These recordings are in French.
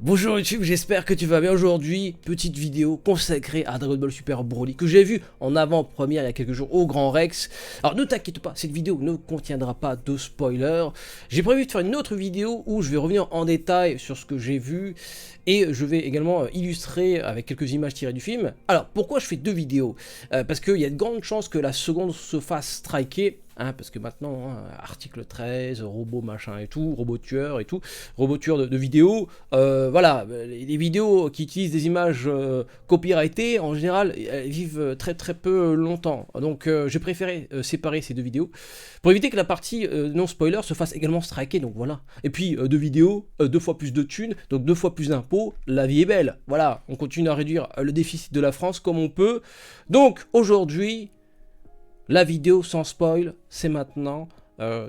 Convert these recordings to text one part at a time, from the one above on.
Bonjour YouTube, j'espère que tu vas bien. Aujourd'hui, petite vidéo consacrée à Dragon Ball Super Broly que j'ai vu en avant-première il y a quelques jours au Grand Rex. Alors ne t'inquiète pas, cette vidéo ne contiendra pas de spoilers. J'ai prévu de faire une autre vidéo où je vais revenir en détail sur ce que j'ai vu et je vais également illustrer avec quelques images tirées du film. Alors pourquoi je fais deux vidéos? Parce qu'il y a de grandes chances que la seconde se fasse striker. Parce que maintenant, article 13, robot machin et tout, robot tueur et tout, robot tueur de vidéos, voilà, les vidéos qui utilisent des images copyrightées, en général, elles vivent très peu longtemps. Donc j'ai préféré séparer ces deux vidéos, pour éviter que la partie non spoiler se fasse également striker, donc voilà. Et puis deux vidéos, deux fois plus de thunes, donc deux fois plus d'impôts, la vie est belle. Voilà, on continue à réduire le déficit de la France comme on peut. Donc aujourd'hui, la vidéo sans spoil, c'est maintenant.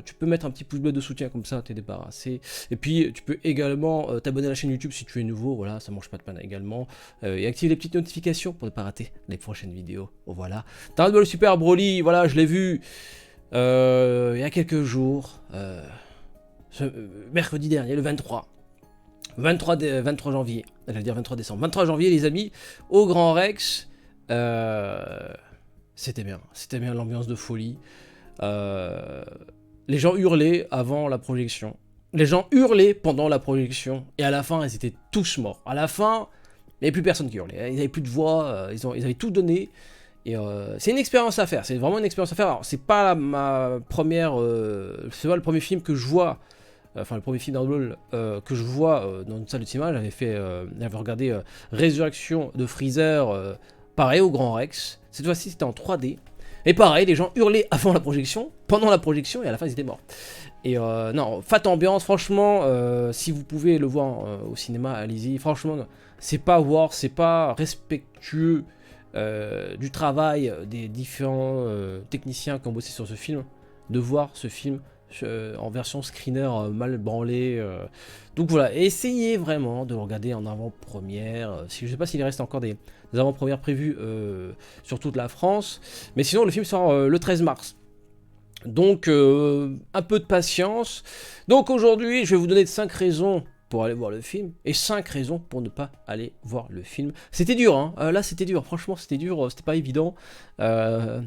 Tu peux mettre un petit pouce bleu de soutien comme ça, t'es débarrassé. Et puis tu peux également t'abonner à la chaîne YouTube si tu es nouveau, voilà, ça mange pas de pain également. Et activer les petites notifications pour ne pas rater les prochaines vidéos. Oh, voilà. Dragon Ball Super Broly, voilà, je l'ai vu il y a quelques jours. Mercredi dernier, le 23. 23 janvier, j'allais dire 23 décembre. 23 janvier, les amis, au Grand Rex. C'était bien l'ambiance de folie. Les gens hurlaient avant la projection. Les gens hurlaient pendant la projection. Et à la fin, ils étaient tous morts. À la fin, il n'y avait plus personne qui hurlait. Ils n'avaient plus de voix. Ils avaient tout donné. Et c'est une expérience à faire. C'est vraiment une expérience à faire. Alors, c'est pas ma première. C'est pas le premier film que je vois. Enfin, le premier film Dragon Ball que je vois dans une salle de cinéma. J'avais regardé Résurrection de Freezer. Pareil au Grand Rex. Cette fois-ci, c'était en 3D. Et pareil, les gens hurlaient avant la projection, pendant la projection, et à la fin, ils étaient morts. Et non, fat ambiance, franchement, si vous pouvez le voir au cinéma, allez-y. Franchement, c'est pas voir, c'est pas respectueux du travail des différents techniciens qui ont bossé sur ce film, de voir ce film en version screener mal branlé. Donc voilà, essayez vraiment de le regarder en avant-première. Je sais pas s'il reste encore des avant-premières prévues sur toute la France, mais sinon le film sort le 13 mars. Donc un peu de patience. Donc aujourd'hui, je vais vous donner 5 raisons pour aller voir le film et 5 raisons pour ne pas aller voir le film. C'était dur, hein. Là c'était dur, franchement c'était dur, c'était pas évident. Mais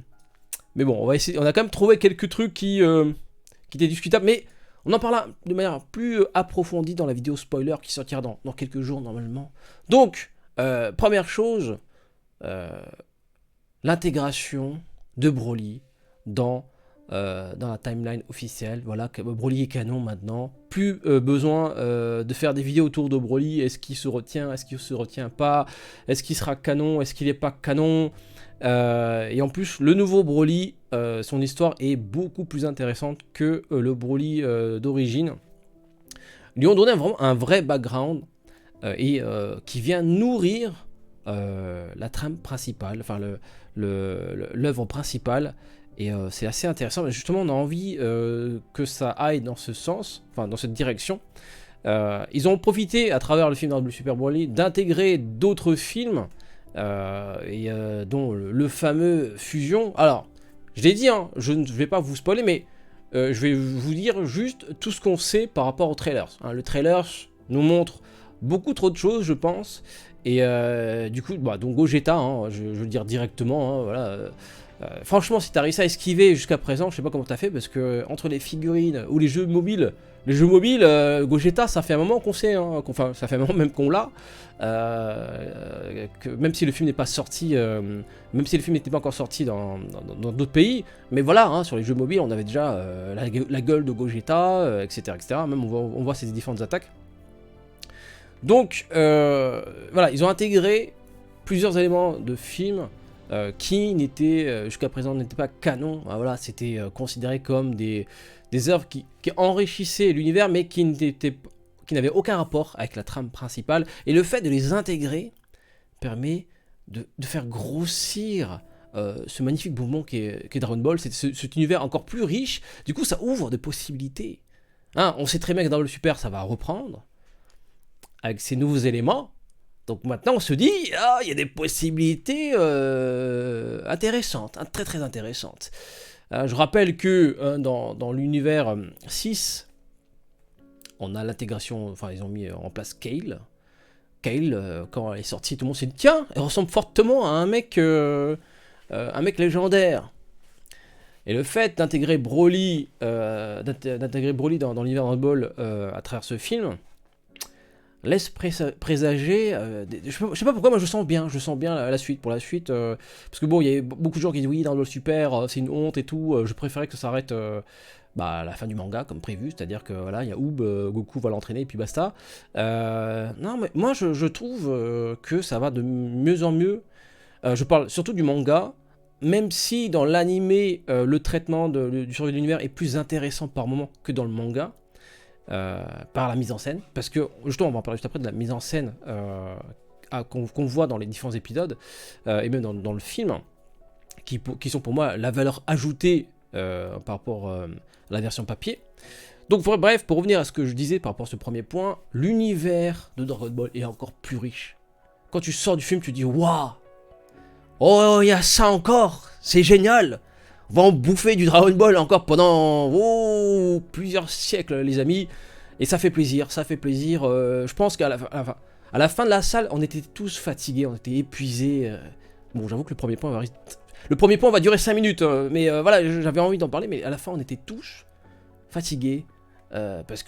bon, on va essayer. On a quand même trouvé quelques trucs qui étaient discutables, mais on en parlera de manière plus approfondie dans la vidéo spoiler qui sortira dans quelques jours normalement. Donc, première chose, l'intégration de Broly dans la timeline officielle. Voilà, Broly est canon maintenant. Plus besoin de faire des vidéos autour de Broly. Est-ce qu'il se retient? Est-ce qu'il se retient pas? Est-ce qu'il sera canon? Est-ce qu'il n'est pas canon? Et en plus, le nouveau Broly, son histoire est beaucoup plus intéressante que le Broly d'origine. Lui ont donné vraiment un vrai background et qui vient nourrir la trame principale, enfin l'œuvre principale. Et c'est assez intéressant. Mais justement, on a envie que ça aille dans ce sens, enfin dans cette direction. Ils ont profité, à travers le film Dragon Ball Super Broly, d'intégrer d'autres films. Dont le fameux Fusion. Alors, je l'ai dit, hein, je ne vais pas vous spoiler, mais je vais vous dire juste tout ce qu'on sait par rapport au trailer. Hein, le trailer nous montre beaucoup trop de choses, je pense. Et du coup, donc Gogeta, hein, je veux le dire directement, hein, voilà. Franchement, si t'as réussi à esquiver jusqu'à présent, je sais pas comment t'as fait, parce que entre les figurines ou les jeux mobiles, Gogeta, ça fait un moment qu'on sait, hein, enfin, ça fait un moment même qu'on l'a, même si le film n'est pas sorti, même si le film n'était pas encore sorti dans d'autres pays, mais voilà, hein, sur les jeux mobiles, on avait déjà la gueule de Gogeta, etc., etc. Même on voit ses différentes attaques. Donc, voilà, ils ont intégré plusieurs éléments de films qui n'étaient jusqu'à présent n'étaient pas canon. Voilà, c'était considéré comme des œuvres qui enrichissaient l'univers, mais qui n'avaient aucun rapport avec la trame principale. Et le fait de les intégrer permet de faire grossir ce magnifique mouvement qui est Dragon Ball, cet univers encore plus riche. Du coup, ça ouvre des possibilités. Hein, on sait très bien que dans le Super, ça va reprendre avec ces nouveaux éléments. Donc maintenant on se dit, il y a des possibilités intéressantes, hein, très intéressantes. Je rappelle que dans l'univers 6, on a l'intégration, enfin ils ont mis en place Kale, Kale, quand elle est sortie, tout le monde s'est dit tiens, elle ressemble fortement à un mec légendaire. Et le fait d'intégrer Broly, dans l'univers Dragon Ball à travers ce film laisse présager. Je sais pas pourquoi, moi je sens bien la suite. Pour la suite, parce que bon, il y a beaucoup de gens qui disent oui, Dragon Ball Super, c'est une honte et tout. Je préférais que ça s'arrête à la fin du manga comme prévu, c'est-à-dire que voilà, il y a Oob, Goku va l'entraîner et puis basta. Non, mais moi je trouve que ça va de mieux en mieux. Je parle surtout du manga. Même si dans l'animé, le traitement du survie de l'univers est plus intéressant par moment que dans le manga, par la mise en scène, parce que, justement, on va en parler juste après de la mise en scène qu'on voit dans les différents épisodes, et même dans le film, qui sont pour moi la valeur ajoutée par rapport à la version papier. Donc bref, pour revenir à ce que je disais par rapport à ce premier point, l'univers de Dragon Ball est encore plus riche. Quand tu sors du film, tu dis « Waouh ! Oh, il y a ça encore, c'est génial. On va en bouffer du Dragon Ball encore pendant plusieurs siècles, les amis. Et ça fait plaisir, ça fait plaisir. Je pense qu'à la fin de la salle, on était tous fatigués, on était épuisés. Bon, j'avoue que le premier point va durer 5 minutes. Mais voilà, j'avais envie d'en parler, mais à la fin, on était tous fatigués. Parce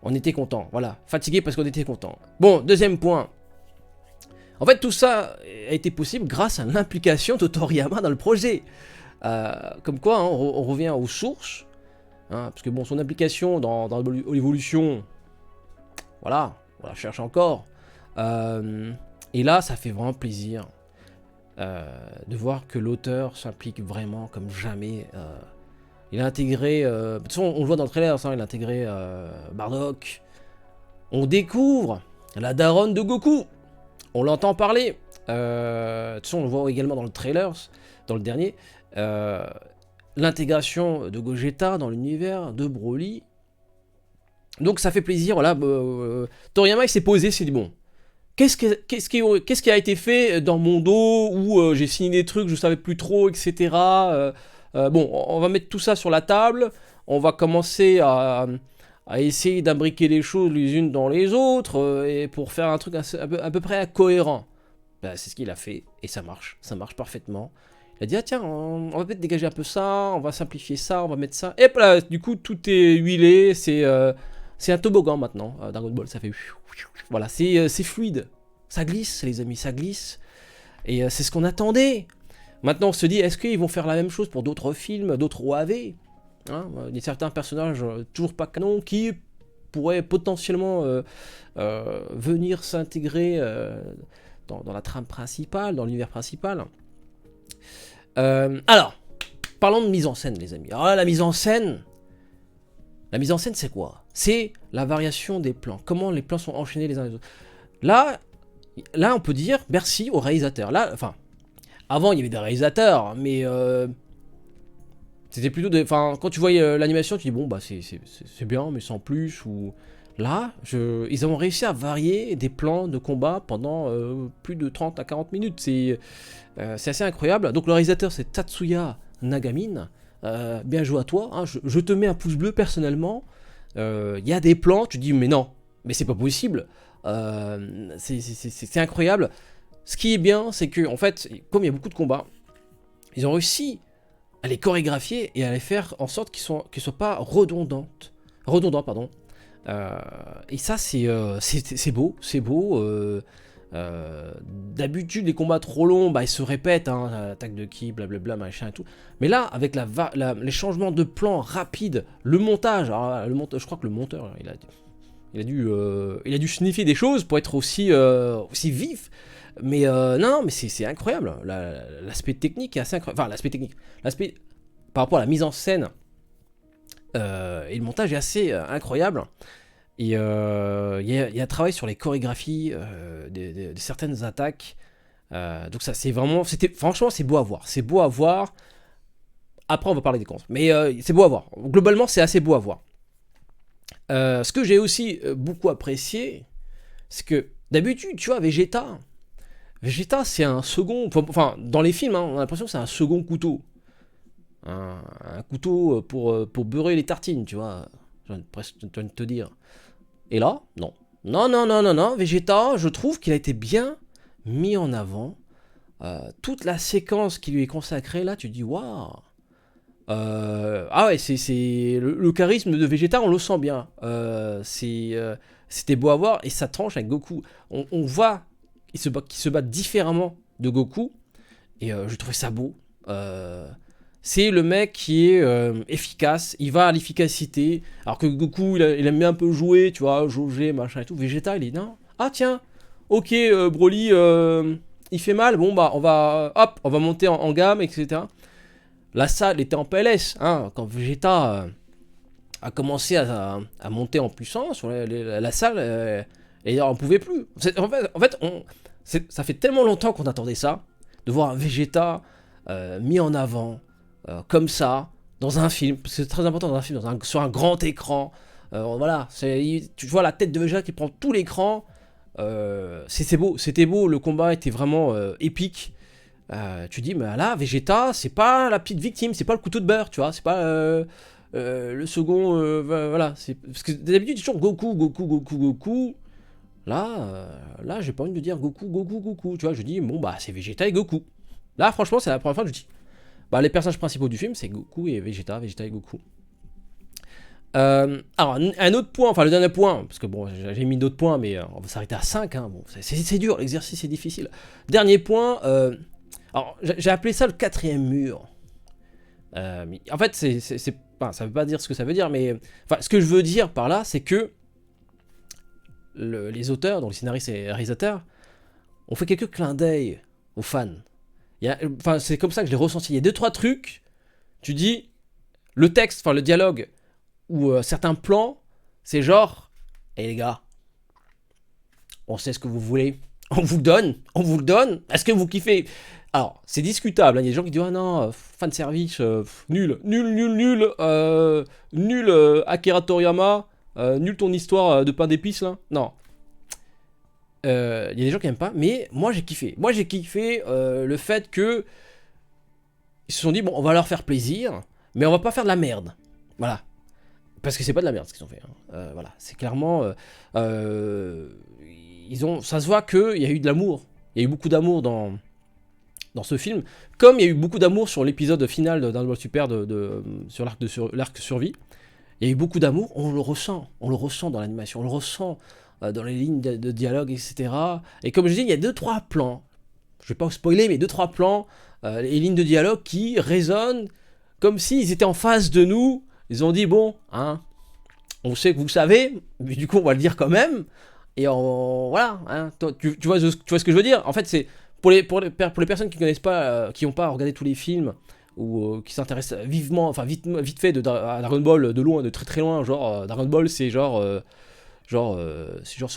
on était contents. Voilà, fatigués parce qu'on était contents. Bon, deuxième point. En fait, tout ça a été possible grâce à l'implication de Toriyama dans le projet. Comme quoi, hein, on revient aux sources. Hein, parce que bon, son implication dans l'évolution, voilà, on la cherche encore. Et là, ça fait vraiment plaisir de voir que l'auteur s'implique vraiment comme jamais. Il a intégré, de toute façon, on le voit dans le trailer, hein, il a intégré Bardock. On découvre la daronne de Goku. On l'entend parler. De toute façon, on le voit également dans le trailer, dans le dernier. L'intégration de Gogeta dans l'univers de Broly. Donc ça fait plaisir. Voilà, Toriyama il s'est posé, il s'est dit bon, qu'est-ce qui a été fait dans mon dos où j'ai signé des trucs, je savais plus trop, etc. Bon, on va mettre tout ça sur la table. On va commencer à essayer d'imbriquer les choses les unes dans les autres et pour faire un truc à peu près cohérent. Bah, c'est ce qu'il a fait et ça marche parfaitement. Il a dit ah tiens, on va peut-être dégager un peu ça, on va simplifier ça, on va mettre ça. Et là, du coup tout est huilé, c'est un toboggan maintenant. Dragon Ball, ça fait voilà, c'est fluide, ça glisse les amis, ça glisse et c'est ce qu'on attendait. Maintenant on se dit est-ce qu'ils vont faire la même chose pour d'autres films, d'autres OAV? Hein, il y a certains personnages toujours pas canon qui pourraient potentiellement venir s'intégrer dans la trame principale, dans l'univers principal. Alors, parlons de mise en scène, les amis. Alors là, la mise en scène, c'est quoi? C'est la variation des plans. Comment les plans sont enchaînés les uns les autres. Là, on peut dire merci aux réalisateurs. Là, enfin, avant, il y avait des réalisateurs, mais c'était plutôt quand tu voyais l'animation, tu dis bon bah c'est bien mais sans plus. Ou là ils ont réussi à varier des plans de combat pendant plus de 30 à 40 minutes. C'est assez incroyable. Donc le réalisateur c'est Tatsuya Nagamine. Bien joué à toi, hein. Je te mets un pouce bleu personnellement. Il y a des plans, tu te dis mais non, mais c'est pas possible. C'est incroyable. Ce qui est bien, c'est que en fait, comme il y a beaucoup de combats, ils ont réussi à les chorégraphier et à les faire en sorte qu'ils soient pas redondants, pardon. Et ça c'est beau. D'habitude les combats trop longs, bah ils se répètent, hein, attaque de ki, blablabla, machin et tout. Mais là, avec les changements de plan rapides, le montage, alors, je crois que le monteur, il a dû sniffer des choses pour être aussi vif. Mais non, mais c'est incroyable. L'aspect technique est assez incroyable. Enfin, l'aspect par rapport à la mise en scène et le montage est assez incroyable. Et il y a un travail sur les chorégraphies de certaines attaques. Donc ça, franchement, c'est beau à voir. C'est beau à voir. Après, on va parler des comptes. Mais c'est beau à voir. Globalement, c'est assez beau à voir. Ce que j'ai aussi beaucoup apprécié, c'est que d'habitude, tu vois, Vegeta, c'est un second... Enfin, dans les films, hein, on a l'impression que c'est un second couteau. Un couteau pour beurrer les tartines, tu vois. Je viens de te dire. Et là, non. Non, non, non, non, non. Vegeta, je trouve qu'il a été bien mis en avant. Toute la séquence qui lui est consacrée, là, tu dis waouh. Ah ouais, le charisme de Vegeta, on le sent bien. C'était beau à voir et ça tranche avec Goku. On voit qu'il se bat différemment de Goku et je trouvais ça beau. C'est le mec qui est efficace, il va à l'efficacité, alors que Goku il aime bien un peu jouer, tu vois, jauger, machin et tout. Vegeta il est non. Ah tiens, ok, Broly il fait mal, bon bah on va monter en gamme, etc. La salle était en PLS, hein, quand Vegeta a commencé à monter en puissance, la salle, et on pouvait plus. Ça fait tellement longtemps qu'on attendait ça, de voir un Vegeta mis en avant, comme ça, dans un film, parce que c'est très important dans un film, sur un grand écran. Voilà, tu vois la tête de Vegeta qui prend tout l'écran. C'était beau, le combat était vraiment épique. Tu dis, mais là, Vegeta, c'est pas la petite victime, c'est pas le couteau de beurre, tu vois, c'est pas le second, voilà. Parce que d'habitude, c'est toujours Goku, Goku, Goku, Goku. Là, j'ai pas envie de dire Goku, Goku, Goku, tu vois, je dis, bon, bah, c'est Vegeta et Goku. Là, franchement, c'est la première fois que je dis, bah, les personnages principaux du film, c'est Goku et Vegeta, Vegeta et Goku. Alors, un autre point, enfin le dernier point, parce que bon, j'ai mis d'autres points, mais on va s'arrêter à 5, hein, bon, c'est dur, l'exercice est difficile. Dernier point, alors j'ai appelé ça le quatrième mur. En fait, ça veut pas dire ce que ça veut dire, mais enfin, ce que je veux dire par là, c'est que les auteurs, donc les scénaristes et les réalisateurs, ont fait quelques clins d'œil aux fans. Enfin, c'est comme ça que je l'ai ressenti. Il y a 2-3 trucs, tu dis, le texte, enfin le dialogue, ou certains plans, c'est genre, hé les gars, on sait ce que vous voulez, on vous le donne, est-ce que vous kiffez? Alors, c'est discutable, hein. Il y a des gens qui disent, ah non, fan service, nul, Akira Toriyama, nul ton histoire de pain d'épices, là. Non. Il y a des gens qui aiment pas, mais moi j'ai kiffé. Moi j'ai kiffé le fait que ils se sont dit, bon, on va leur faire plaisir, mais on va pas faire de la merde. Voilà. Parce que c'est pas de la merde ce qu'ils ont fait. Hein. Voilà, c'est clairement. Ça se voit qu'il y a eu de l'amour. Il y a eu beaucoup d'amour dans ce film. Comme il y a eu beaucoup d'amour sur l'épisode final de Dragon Ball Super sur l'arc survie. Il y a eu beaucoup d'amour, on le ressent dans l'animation, on le ressent dans les lignes de dialogue, etc. Et comme je dis, il y a 2-3 plans, je vais pas vous spoiler, mais 2-3 plans, les lignes de dialogue qui résonnent comme s'ils étaient en face de nous. Ils ont dit, bon, hein, on sait que vous savez, mais du coup on va le dire quand même. Et voilà, hein, tu vois ce que je veux dire. En fait, c'est pour les personnes qui connaissent pas, qui n'ont pas regardé tous les films, ou qui s'intéressent vite fait à Dragon Ball de loin, de très très loin. Genre, Dragon Ball, c'est c'est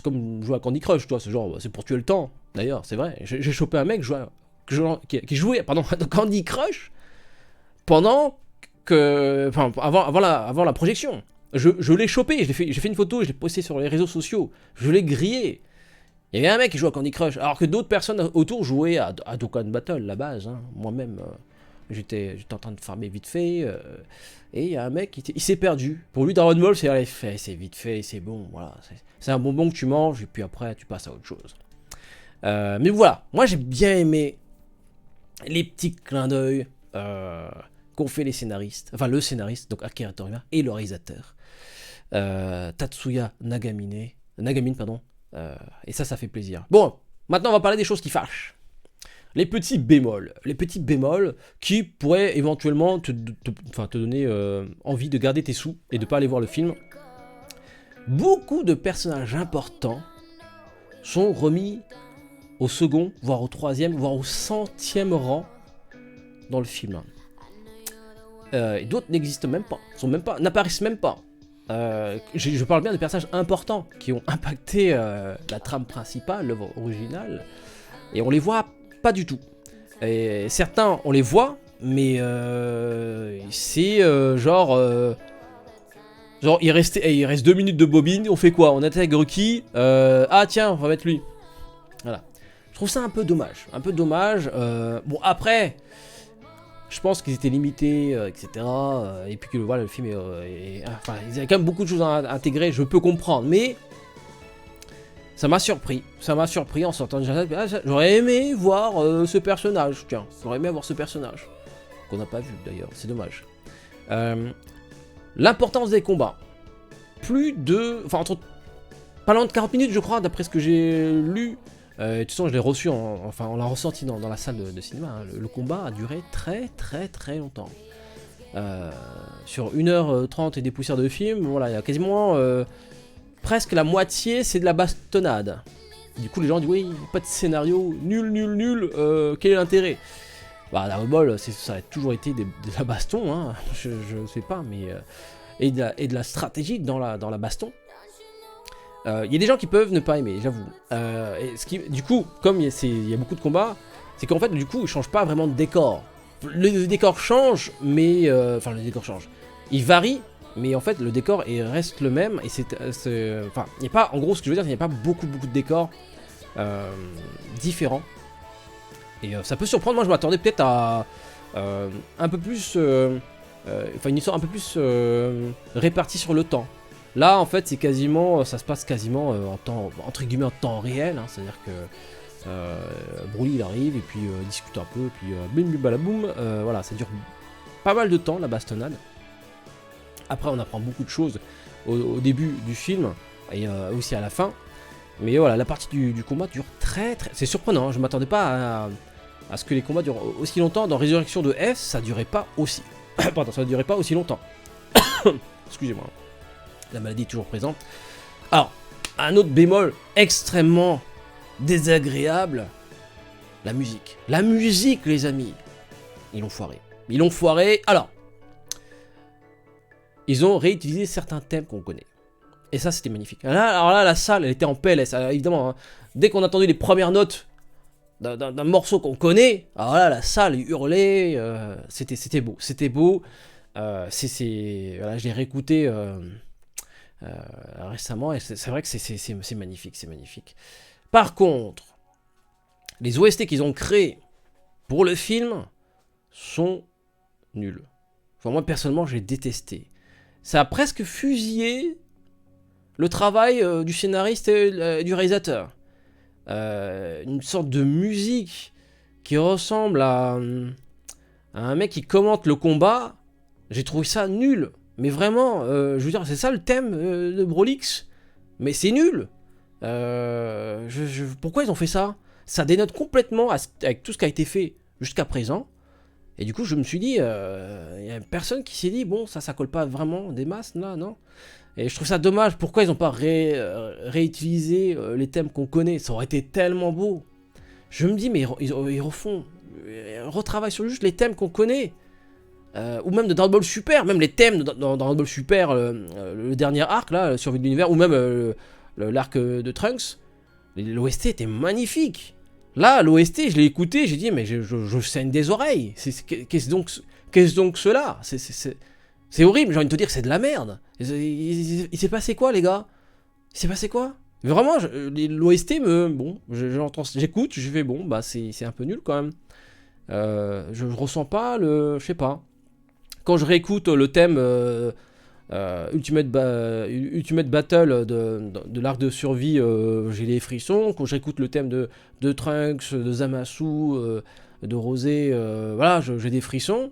comme jouer à Candy Crush, toi. C'est pour tuer le temps. D'ailleurs, c'est vrai. J'ai chopé un mec qui jouait à Candy Crush pendant avant la projection. Je l'ai chopé, j'ai fait une photo, je l'ai posté sur les réseaux sociaux, je l'ai grillé. Il y avait un mec qui jouait à Candy Crush, alors que d'autres personnes autour jouaient à Dokkan Battle, la base. Hein. Moi-même, j'étais en train de farmer vite fait, et il y a un mec il s'est perdu. Pour lui, Dragon Ball, c'est vite fait, c'est bon, voilà. C'est un bonbon que tu manges, et puis après, tu passes à autre chose. Mais voilà, moi j'ai bien aimé les petits clins d'œil qu'ont fait les scénaristes, enfin le scénariste, donc Akira Toriyama, et le réalisateur, Tatsuya Nagamine, pardon. Et ça fait plaisir. Bon, maintenant on va parler des choses qui fâchent. Les petits bémols qui pourraient éventuellement te donner envie de garder tes sous et de pas aller voir le film. Beaucoup de personnages importants sont remis au second, voire au troisième, voire au 100e rang dans le film. Et d'autres n'existent même pas, n'apparaissent même pas. Je parle bien de personnages importants qui ont impacté la trame principale, l'œuvre originale, et on les voit pas du tout. Et certains, on les voit, mais c'est genre il reste 2 minutes de bobine, on fait quoi? On attaque Ruki, ah tiens, on va mettre lui. Voilà. Je trouve ça un peu dommage. Bon, après, je pense qu'ils étaient limités, etc. Et puis que voilà, le film enfin, ils avaient quand même beaucoup de choses à intégrer, je peux comprendre. Mais Ça m'a surpris en sortant de Uncharted. Ah, j'aurais aimé voir ce personnage, tiens, j'aurais aimé voir ce personnage. Qu'on n'a pas vu d'ailleurs, c'est dommage. L'importance des combats. Plus de... Enfin, pas loin de 40 minutes, je crois, d'après ce que j'ai lu. De toute façon, je l'ai reçu, enfin, on l'a ressenti dans la salle de cinéma. Hein. Le combat a duré très longtemps. Sur 1h30 et des poussières de film, voilà, il y a quasiment presque la moitié, c'est de la bastonnade. Du coup, les gens disent, oui, pas de scénario, nul, quel est l'intérêt? Bah, Dragon Ball, ça a toujours été de la baston, hein, je sais pas, mais... et de la stratégie dans la baston. Il y a des gens qui peuvent ne pas aimer, j'avoue. Du coup, comme il y a beaucoup de combats, c'est qu'en fait, du coup, ils changent pas vraiment de décor. Le décor change, mais... Enfin, le décor change. Il varie, mais en fait, le décor reste le même. Et enfin, il n'y a pas... En gros, ce que je veux dire, il n'y a pas beaucoup de décors différents. Et ça peut surprendre. Moi, je m'attendais peut-être à un peu plus... Enfin, une histoire un peu plus répartie sur le temps. Là, en fait, ça se passe quasiment en temps, entre guillemets, en temps réel. Hein, c'est-à-dire que Broly, il arrive, et puis il discute un peu, et puis bim bim balaboum. Voilà, ça dure pas mal de temps, la bastonnade. Après, on apprend beaucoup de choses au début du film, et aussi à la fin. Mais voilà, la partie du combat dure très... C'est surprenant, hein, je m'attendais pas à ce que les combats durent aussi longtemps. Dans Résurrection de F, ça durait pas aussi... Pardon, ça durait pas aussi longtemps. Excusez-moi. La maladie est toujours présente. Alors, un autre bémol extrêmement désagréable, la musique. La musique, les amis. Ils l'ont foiré. Alors, ils ont réutilisé certains thèmes qu'on connaît. Et ça, c'était magnifique. Alors là, la salle, elle était en PLS. Alors, évidemment, hein, dès qu'on a entendu les premières notes d'un morceau qu'on connaît, alors là, la salle hurlait. C'était beau. Voilà, je l'ai réécouté récemment, et c'est vrai que c'est magnifique. Par contre, les OST qu'ils ont créés pour le film sont nuls. Enfin, moi, personnellement, j'ai détesté. Ça a presque fusillé le travail du scénariste et du réalisateur. Une sorte de musique qui ressemble à un mec qui commente le combat. J'ai trouvé ça nul. Mais vraiment, je veux dire, c'est ça le thème de Brolix. Mais c'est nul. Pourquoi ils ont fait ça? Ça dénote complètement avec tout ce qui a été fait jusqu'à présent. Et du coup, je me suis dit, il y a personne qui s'est dit, bon, ça colle pas vraiment des masses, là, non? Et je trouve ça dommage. Pourquoi ils n'ont pas réutilisé les thèmes qu'on connaît? Ça aurait été tellement beau. Je me dis, mais ils retravaillent sur juste les thèmes qu'on connaît. Ou même de Dragon Ball Super, même les thèmes dans Dragon Ball Super, le dernier arc, là, Survie de l'univers, ou même l'arc de Trunks, l'OST était magnifique. Là, l'OST, je l'ai écouté, j'ai dit, mais je saigne des oreilles. Qu'est-ce donc cela? C'est horrible, j'ai envie de te dire que c'est de la merde. Il s'est passé quoi, les gars? Il s'est passé quoi? Vraiment, l'OST bon, j'écoute, je fais bon, bah c'est un peu nul quand même. Je ressens pas je sais pas. Quand je réécoute le thème Ultimate Battle de l'arc de survie, j'ai des frissons. Quand j'écoute le thème de Trunks, de Zamasu, de Rosé, voilà, j'ai des frissons.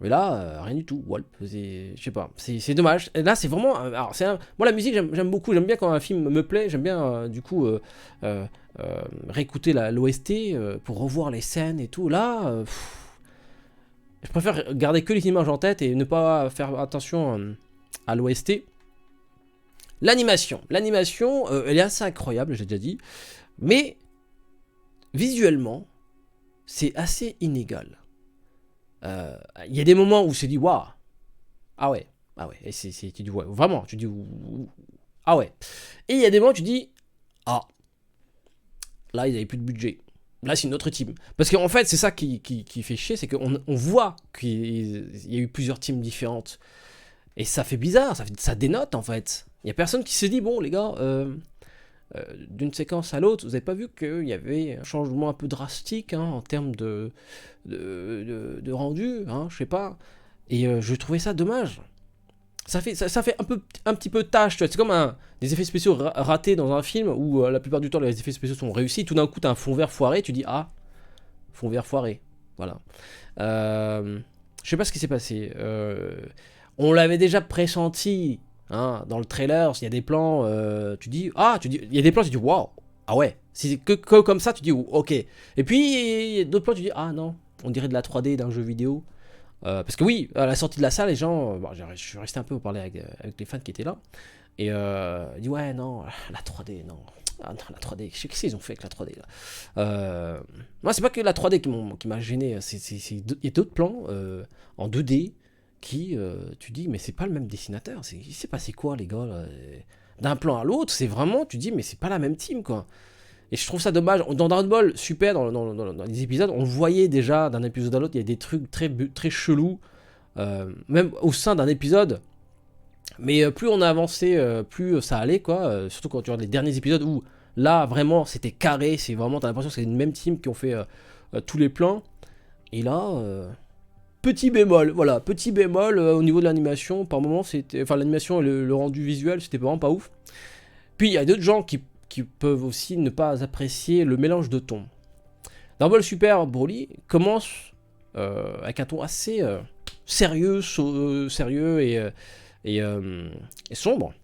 Mais là, rien du tout. Walp, je sais pas, c'est dommage. Et là, c'est vraiment. Alors, moi, la musique, j'aime beaucoup. J'aime bien quand un film me plaît. J'aime bien, du coup, réécouter l'OST pour revoir les scènes et tout. Là, je préfère garder que les images en tête et ne pas faire attention à l'OST. L'animation, elle est assez incroyable, j'ai déjà dit. Mais visuellement, c'est assez inégal. Il y a des moments où c'est dit waouh, ah ouais, et tu dis ouais, vraiment, tu dis ah ouais, et il y a des moments où tu dis ah, là ils avaient plus de budget, là c'est une autre team, parce qu'en fait c'est ça qui fait chier, c'est qu'on voit qu'il y a eu plusieurs teams différentes, et ça fait bizarre, ça dénote en fait. Il y a personne qui s'est dit bon les gars, d'une séquence à l'autre, vous n'avez pas vu qu'il y avait un changement un peu drastique en termes de rendu, je sais pas. Et je trouvais ça dommage. ça fait un petit peu tâche, tu vois. C'est comme des effets spéciaux ratés dans un film où la plupart du temps les effets spéciaux sont réussis. Tout d'un coup, t'as un fond vert foiré, tu dis ah, fond vert foiré. Voilà. Je sais pas ce qui s'est passé. On l'avait déjà pressenti hein, dans le trailer. Il y a des plans, il y a des plans, tu dis waouh, ah ouais. Si c'est que comme ça, tu dis ok. Et puis, il y a d'autres plans, tu dis ah non, on dirait de la 3D d'un jeu vidéo. Parce que oui, à la sortie de la salle, les gens. Bon, je suis resté un peu pour parler avec les fans qui étaient là. Et ils disent ouais, non, la 3D, non. Ah non, la 3D, qu'est-ce qu'ils ont fait avec la 3D là moi, c'est pas que la 3D qui m'a gêné. Il y a d'autres plans en 2D qui. Tu dis, mais c'est pas le même dessinateur. Il s'est passé quoi, les gars là d'un plan à l'autre, c'est vraiment. Tu dis, mais c'est pas la même team quoi. Et je trouve ça dommage. Dans Dragon Ball Super, dans les épisodes, on voyait déjà d'un épisode à l'autre, il y a des trucs très chelous, même au sein d'un épisode. Mais plus on a avancé, plus ça allait, quoi. Surtout quand tu regardes les derniers épisodes où là, vraiment, c'était carré. C'est vraiment, t'as l'impression que c'est une même team qui ont fait tous les plans. Et là, petit bémol, voilà, petit bémol au niveau de l'animation. Par moment, c'était, enfin, l'animation et le rendu visuel, c'était vraiment pas ouf. Puis il y a d'autres gens qui peuvent aussi ne pas apprécier le mélange de tons. Dragon Ball Super Broly commence avec un ton assez sérieux et sombre.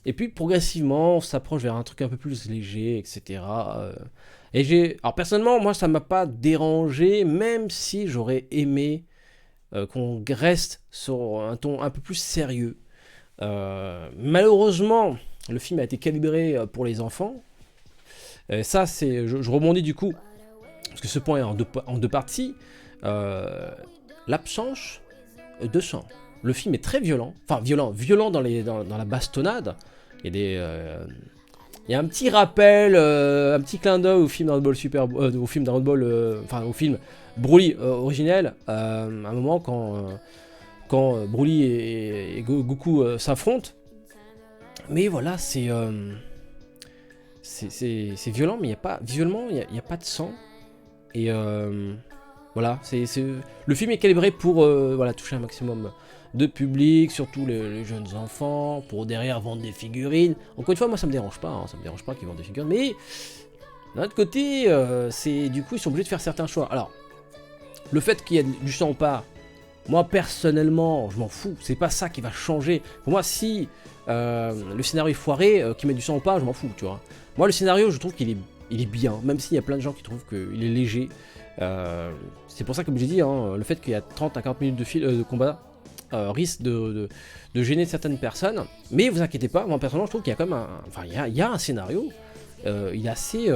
Et puis progressivement, on s'approche vers un truc un peu plus léger, etc. Alors personnellement, moi, ça m'a pas dérangé, même si j'aurais aimé qu'on reste sur un ton un peu plus sérieux. Malheureusement, le film a été calibré pour les enfants. Ça, c'est, je rebondis du coup, parce que ce point est en deux parties. L'absence de sang. Le film est très violent, enfin violent dans la bastonnade. Il y a un petit rappel, un petit clin d'œil au film Dragon Ball Super, au film Dragon Ball, enfin au film Broly originel. À un moment quand Broly et Goku s'affrontent. Mais voilà, c'est violent, mais visuellement, il n'y a pas de sang. Et voilà, le film est calibré pour voilà, toucher un maximum de public, surtout les jeunes enfants, pour derrière vendre des figurines. Encore une fois, moi ça me dérange pas, hein, ça me dérange pas qu'ils vendent des figurines, mais d'un autre côté, du coup ils sont obligés de faire certains choix. Alors, le fait qu'il y ait du sang ou pas, moi personnellement, je m'en fous, c'est pas ça qui va changer. Pour moi, si le scénario est foiré, qu'il met du sang ou pas, je m'en fous, tu vois. Moi, le scénario, je trouve qu'il est bien, même s'il y a plein de gens qui trouvent qu'il est léger. C'est pour ça, comme j'ai dit, hein, le fait qu'il y a 30 à 40 minutes de combat risque de gêner certaines personnes. Mais vous inquiétez pas, moi personnellement, je trouve qu'il y a quand même il y a un scénario. Il est assez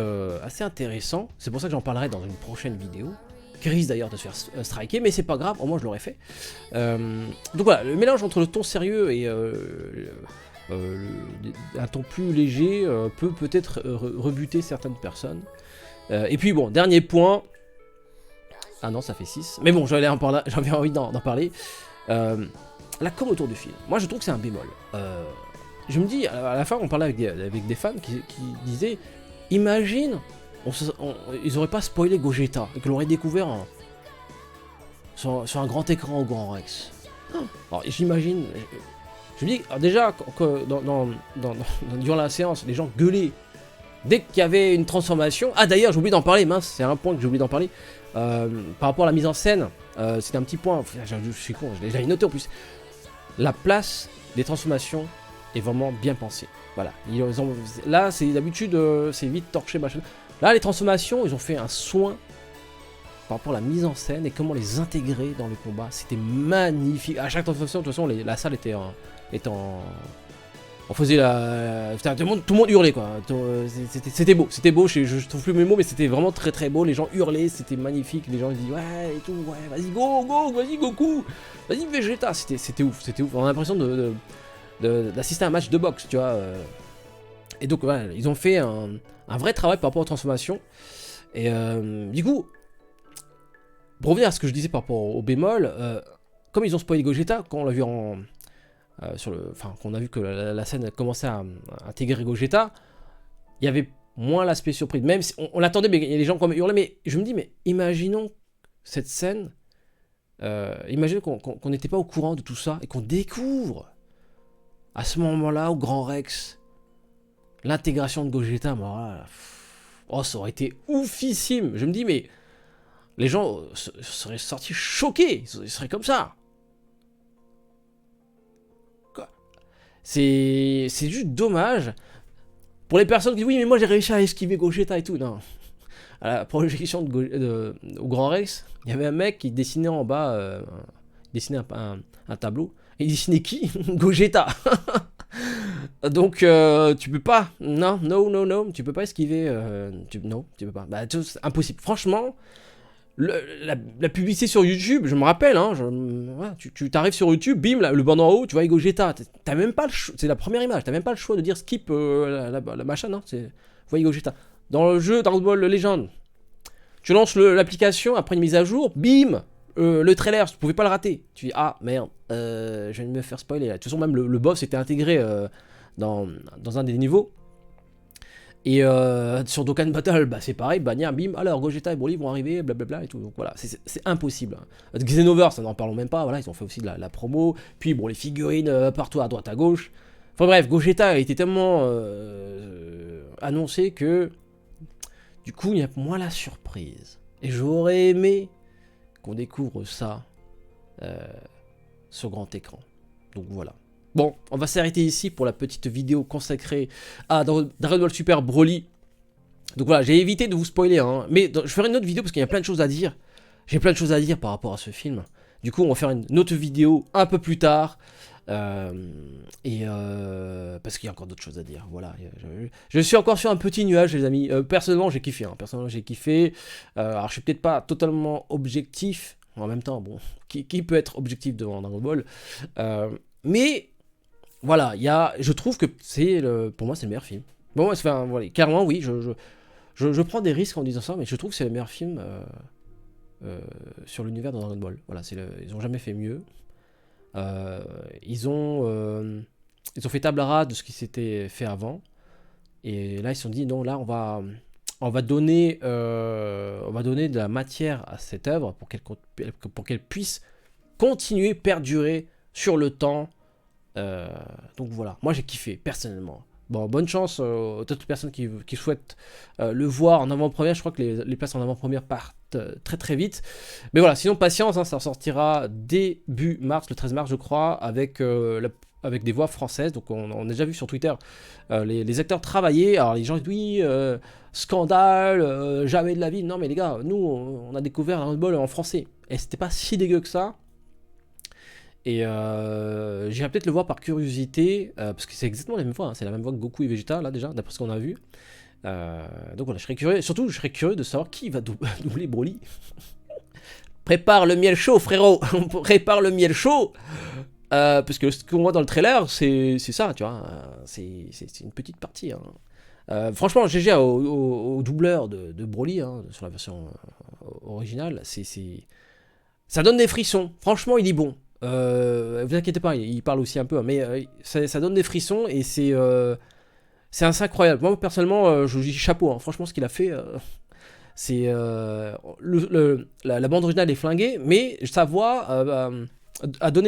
intéressant. C'est pour ça que j'en parlerai dans une prochaine vidéo. Qui risque d'ailleurs de se faire striker, mais c'est pas grave, au moins je l'aurais fait. Donc voilà, le mélange entre le ton sérieux et un ton plus léger peut peut-être rebuter certaines personnes. Et puis bon, dernier point. Ah non, ça fait 6. Mais bon, j'avais envie d'en parler. La com autour du film. Moi, je trouve que c'est un bémol. Je me dis, à la fin, on parlait avec des fans qui disaient, imagine, ils auraient pas spoilé Gogeta et que l'on aurait découvert sur un grand écran au Grand Rex. Alors, j'imagine. Je me dis, alors déjà, durant la séance, les gens gueulaient dès qu'il y avait une transformation. Ah, d'ailleurs, j'ai oublié d'en parler, mince, c'est un point que j'ai oublié d'en parler. Par rapport à la mise en scène, c'était un petit point, je suis con, je l'avais noté en plus. La place des transformations est vraiment bien pensée. Voilà. Là, c'est d'habitude, c'est vite torché, machin. Là, les transformations, ils ont fait un soin par rapport à la mise en scène et comment les intégrer dans le combat. C'était magnifique. À chaque transformation, de toute façon, la salle était en... On faisait tout le monde hurlait quoi. C'était beau, je trouve plus mes mots, mais c'était vraiment très très beau. Les gens hurlaient, c'était magnifique. Les gens ils disaient ouais et tout, ouais, vas-y vas-y Goku, vas-y Vegeta. C'était ouf. On a l'impression d'assister à un match de boxe, tu vois. Et donc voilà, ils ont fait un vrai travail par rapport aux transformations. Et du coup, pour revenir à ce que je disais par rapport au bémol, comme ils ont spoilé Gogeta, quand on l'a vu qu'on a vu que la scène commençait à intégrer Gogeta, il y avait moins l'aspect surprise. Même si on l'attendait, mais il y a des gens qui hurlaient. Mais je me dis, mais imaginons cette scène, imaginons qu'on n'était pas au courant de tout ça et qu'on découvre À ce moment-là, au Grand Rex, l'intégration de Gogeta, moi, voilà, oh, ça aurait été oufissime. Je me dis, mais les gens seraient sortis choqués. Ils seraient comme ça. C'est juste dommage. Pour les personnes qui disent, oui, mais moi j'ai réussi à esquiver Gogeta et tout. Non. À la projection au Grand Rex, il y avait un mec qui dessinait en bas, dessinait un tableau. Et il dessinait qui? Gogeta. Donc tu peux pas. Non, tu peux pas esquiver. Non, tu peux pas. Bah, c'est impossible. Franchement, la publicité sur YouTube, je me rappelle, hein, voilà, tu t'arrives sur YouTube, bim, le bandeau en haut, tu vois Gogeta. T'as même pas le choix, c'est la première image, t'as même pas le choix de dire skip la machin, non, vous voyez Gogeta. Dans le jeu Dragon Ball Legend, tu lances l'application, après une mise à jour, bim, le trailer, tu pouvais pas le rater. Tu dis, ah merde, je viens de me faire spoiler là. De toute façon, même le boss était intégré dans un des niveaux. Et sur Dokkan Battle, bah, c'est pareil, bannière, bim, alors Gogeta et Broly vont arriver, blablabla et tout. Donc voilà, c'est impossible. Xenoverse, n'en parlons même pas, voilà, ils ont fait aussi de la promo. Puis bon, les figurines partout à droite à gauche. Enfin bref, Gogeta a été tellement annoncé que du coup, il y a moins la surprise. Et j'aurais aimé qu'on découvre ça sur grand écran. Donc voilà. Bon, on va s'arrêter ici pour la petite vidéo consacrée à Dragon Ball Super Broly. Donc voilà, j'ai évité de vous spoiler, hein, mais je ferai une autre vidéo parce qu'il y a plein de choses à dire. J'ai plein de choses à dire par rapport à ce film. Du coup, on va faire une autre vidéo un peu plus tard. Parce qu'il y a encore d'autres choses à dire. Voilà, je suis encore sur un petit nuage, les amis. Personnellement, j'ai kiffé. Hein. Personnellement, j'ai kiffé. Alors, je suis peut-être pas totalement objectif. En même temps, bon, qui peut être objectif devant Dragon Ball mais voilà, je trouve que pour moi, c'est le meilleur film. Bon, enfin, voilà, clairement, oui, je prends des risques en disant ça, mais je trouve que c'est le meilleur film sur l'univers de Dragon Ball. Voilà, ils ont jamais fait mieux. Ils ont fait table rase de ce qui s'était fait avant. Et là, ils se sont dit, non, là, on va donner de la matière à cette œuvre pour qu'elle puisse continuer, perdurer sur le temps. Donc voilà, moi j'ai kiffé personnellement. Bon, bonne chance aux autres personnes qui souhaitent le voir en avant-première. Je crois que les places en avant-première partent très très vite. Mais voilà, sinon patience, hein, ça sortira début mars, le 13 mars je crois, avec des voix françaises. Donc on a déjà vu sur Twitter les acteurs travailler. Alors les gens disent oui, scandale, jamais de la vie. Non mais les gars, nous on a découvert Dragon Ball en français. Et c'était pas si dégueu que ça. Et j'irai peut-être le voir par curiosité, parce que c'est exactement la même voix, hein, c'est la même voix que Goku et Vegeta, là déjà, d'après ce qu'on a vu. Donc voilà, je serais curieux, surtout je serais curieux de savoir qui va doubler Broly. Prépare le miel chaud, frérot. Prépare le miel chaud. Parce que ce qu'on voit dans le trailer, c'est ça, tu vois. C'est une petite partie. Hein. Franchement, GG au doubleur de Broly, hein, sur la version originale, ça donne des frissons. Franchement, il est bon. Vous inquiétez pas, il parle aussi un peu, mais ça donne des frissons et c'est incroyable. Moi personnellement, je dis chapeau. Hein. Franchement, ce qu'il a fait, c'est la bande originale est flinguée, mais sa voix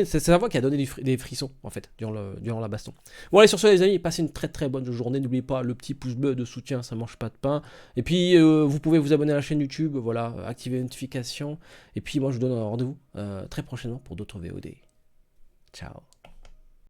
c'est sa voix qui a donné des frissons en fait durant la baston. Bon allez, sur ce les amis, passez une très très bonne journée. N'oubliez pas le petit pouce bleu de soutien, ça mange pas de pain. Et puis vous pouvez vous abonner à la chaîne YouTube, voilà, activer les notifications. Et puis moi je vous donne un rendez-vous très prochainement pour d'autres VOD. Ciao.